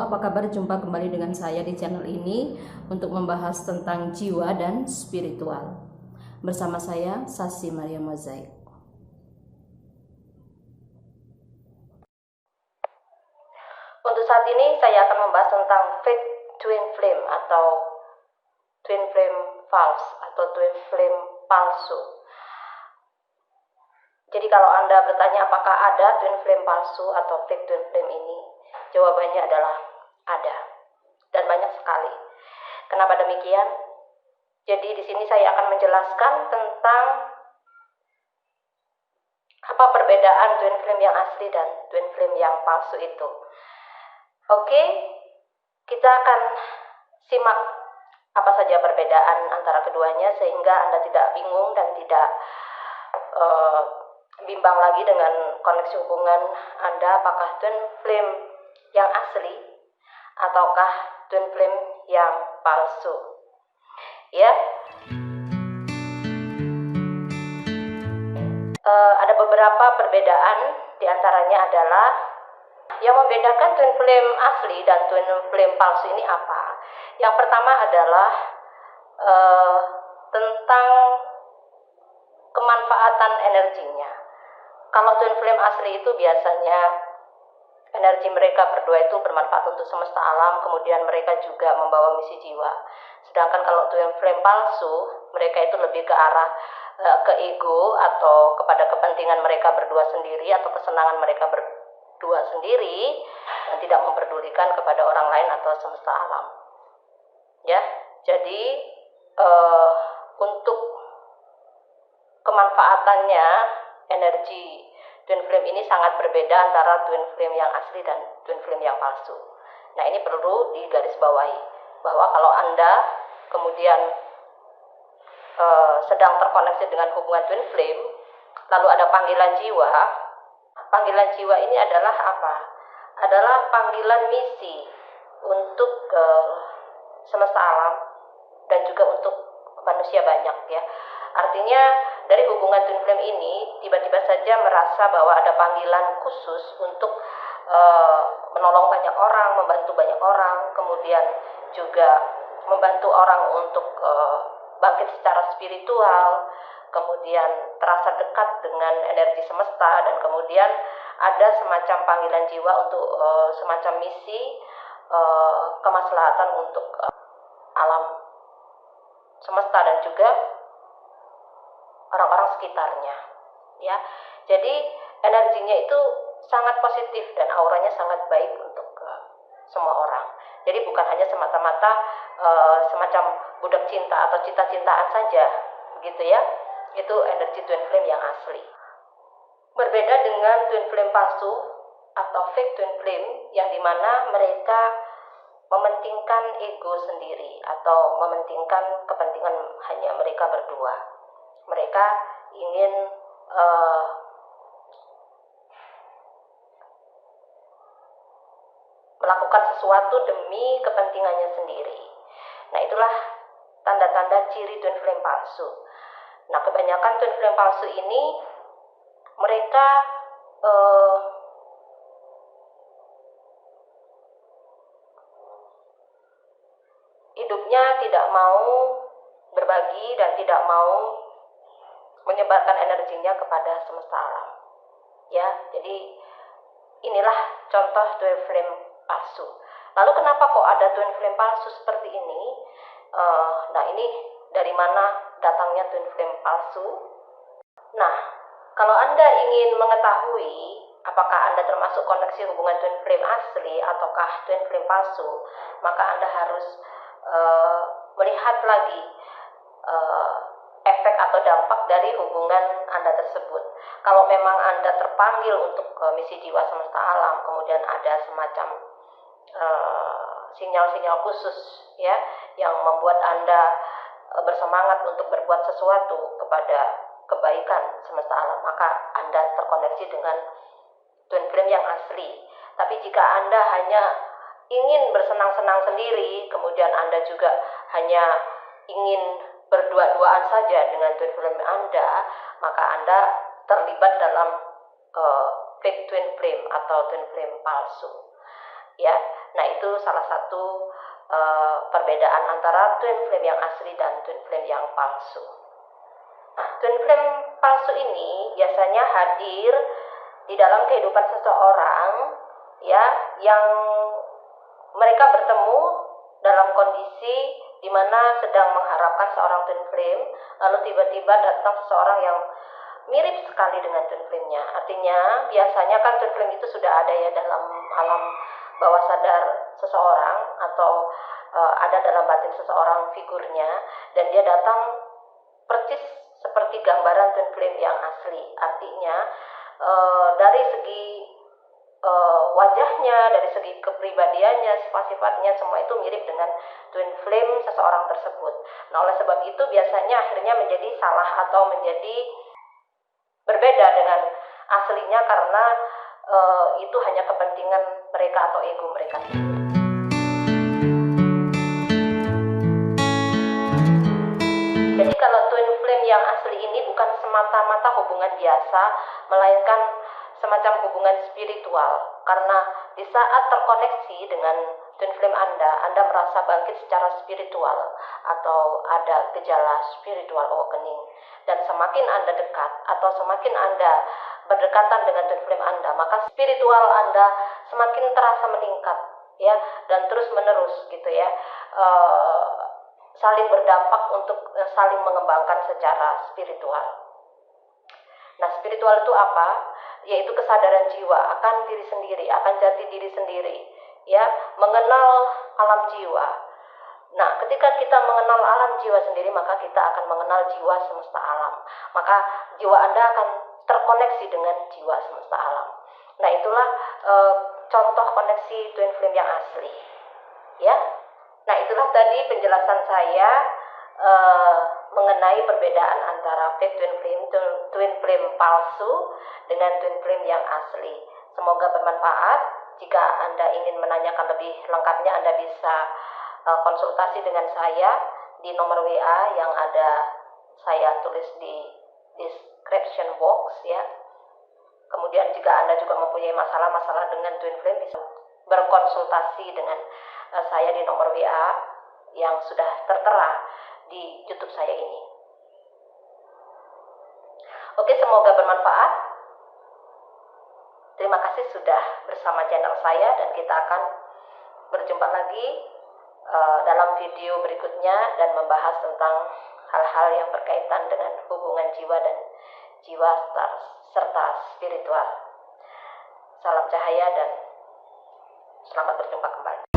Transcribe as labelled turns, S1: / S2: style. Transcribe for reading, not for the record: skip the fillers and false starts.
S1: apa kabar? Jumpa kembali dengan saya di channel ini untuk membahas tentang jiwa dan spiritual. Bersama saya, Sasi Maria Mozaik. Untuk saat ini saya akan membahas tentang fake twin flame atau twin flame false atau twin flame palsu. Jadi kalau Anda bertanya apakah ada twin flame palsu atau fake twin flame ini, jawabannya adalah ada, dan banyak sekali. Kenapa demikian? Jadi di sini saya akan menjelaskan tentang apa perbedaan twin flame yang asli dan twin flame yang palsu itu. Oke, kita akan simak apa saja perbedaan antara keduanya sehingga Anda tidak bingung dan tidak bimbang lagi dengan koneksi hubungan Anda, apakah twin flame yang asli ataukah twin flame yang palsu. Ya, ada beberapa perbedaan, diantaranya adalah yang membedakan twin flame asli dan twin flame palsu ini apa. Yang pertama adalah tentang kemanfaatan energinya. Kalau twin flame asli itu biasanya energi mereka berdua itu bermanfaat untuk semesta alam, kemudian mereka juga membawa misi jiwa. Sedangkan kalau twin flame palsu, mereka itu lebih ke arah ke ego atau kepada kepentingan mereka berdua sendiri atau kesenangan mereka berdua sendiri dan tidak memperdulikan kepada orang lain atau semesta alam. Ya, jadi untuk kemanfaatannya, energi twin flame ini sangat berbeda antara twin flame yang asli dan twin flame yang palsu. Nah, ini perlu digarisbawahi bahwa kalau Anda kemudian sedang terkoneksi dengan hubungan twin flame, lalu ada panggilan jiwa. Panggilan jiwa ini adalah apa? Adalah panggilan misi untuk semesta alam dan juga untuk manusia banyak, ya. Artinya dari hubungan twin flame ini tiba-tiba saja merasa bahwa ada panggilan khusus untuk menolong banyak orang, membantu banyak orang, kemudian juga membantu orang untuk bangkit secara spiritual, kemudian terasa dekat dengan energi semesta, dan kemudian ada semacam panggilan jiwa untuk semacam misi kemaslahatan untuk alam semesta dan juga orang-orang sekitarnya, ya. Jadi energinya itu sangat positif dan auranya sangat baik untuk semua orang. Jadi bukan hanya semata-mata semacam budak cinta atau cinta-cintaan saja, begitu ya. Itu energi twin flame yang asli. Berbeda dengan twin flame palsu atau fake twin flame yang dimana mereka mementingkan ego sendiri atau mementingkan kepentingan hanya mereka berdua. Mereka ingin melakukan sesuatu demi kepentingannya sendiri. Nah, itulah tanda-tanda ciri twin flame palsu. Nah, kebanyakan twin flame palsu ini mereka hidupnya tidak mau berbagi dan tidak mau menyebarkan energinya kepada semesta alam. Ya, jadi inilah contoh twin flame palsu. Lalu kenapa kok ada twin flame palsu seperti ini? Nah, ini dari mana datangnya twin flame palsu? Nah, kalau Anda ingin mengetahui apakah Anda termasuk koneksi hubungan twin flame asli ataukah twin flame palsu, maka Anda harus melihat lagi efek atau dampak dari hubungan Anda tersebut. Kalau memang Anda terpanggil untuk misi jiwa semesta alam, kemudian ada semacam sinyal-sinyal khusus, ya, yang membuat Anda bersemangat untuk berbuat sesuatu kepada kebaikan semesta alam, maka Anda terkoneksi dengan twin flame yang asli. Tapi jika Anda hanya ingin bersenang-senang sendiri, kemudian Anda juga hanya ingin berdua-duaan saja dengan twin flame Anda, maka Anda terlibat dalam fake twin flame atau twin flame palsu. ya. Nah, itu salah satu perbedaan antara twin flame yang asli dan twin flame yang palsu. Nah, twin flame palsu ini biasanya hadir di dalam kehidupan seseorang, ya, yang mereka bertemu dalam kondisi di mana sedang mengharapkan seorang twin flame, lalu tiba-tiba datang seseorang yang mirip sekali dengan twin flame-nya. Artinya biasanya kan twin flame itu sudah ada ya dalam alam bawah sadar seseorang, atau ada dalam batin seseorang figurnya, dan dia datang persis seperti gambaran twin flame yang asli. Artinya dari segi wajahnya, dari segi kepribadiannya, sifat-sifatnya, semua itu mirip dengan twin flame seseorang tersebut. Nah, oleh sebab itu biasanya akhirnya menjadi salah atau menjadi berbeda dengan aslinya karena itu hanya kepentingan mereka atau ego mereka sendiri. Jadi kalau twin flame yang asli ini bukan semata-mata hubungan biasa, melainkan semacam hubungan spiritual, karena di saat terkoneksi dengan twin flame Anda merasa bangkit secara spiritual atau ada gejala spiritual awakening. Dan semakin Anda dekat atau semakin Anda berdekatan dengan twin flame Anda, maka spiritual Anda semakin terasa meningkat, ya, dan terus menerus gitu ya, saling berdampak untuk saling mengembangkan secara spiritual. Nah, spiritual itu apa? Yaitu kesadaran jiwa akan diri sendiri, akan jati diri sendiri, ya, mengenal alam jiwa. Nah, ketika kita mengenal alam jiwa sendiri, maka kita akan mengenal jiwa semesta alam. Maka jiwa Anda akan terkoneksi dengan jiwa semesta alam. Nah, itulah contoh koneksi twin flame yang asli, ya. Nah, itulah tadi penjelasan saya mengenai perbedaan antara fake twin flame palsu dengan twin flame yang asli. Semoga bermanfaat. Jika Anda ingin menanyakan lebih lengkapnya, Anda bisa konsultasi dengan saya di nomor WA yang ada saya tulis di description box, ya. Kemudian jika Anda juga mempunyai masalah-masalah dengan twin flame, bisa berkonsultasi dengan saya di nomor WA yang sudah tertera di YouTube saya ini. Oke, semoga bermanfaat. Terima kasih sudah bersama channel saya, dan kita akan berjumpa lagi dalam video berikutnya dan membahas tentang hal-hal yang berkaitan dengan hubungan jiwa dan jiwa serta spiritual. Salam cahaya dan selamat berjumpa kembali.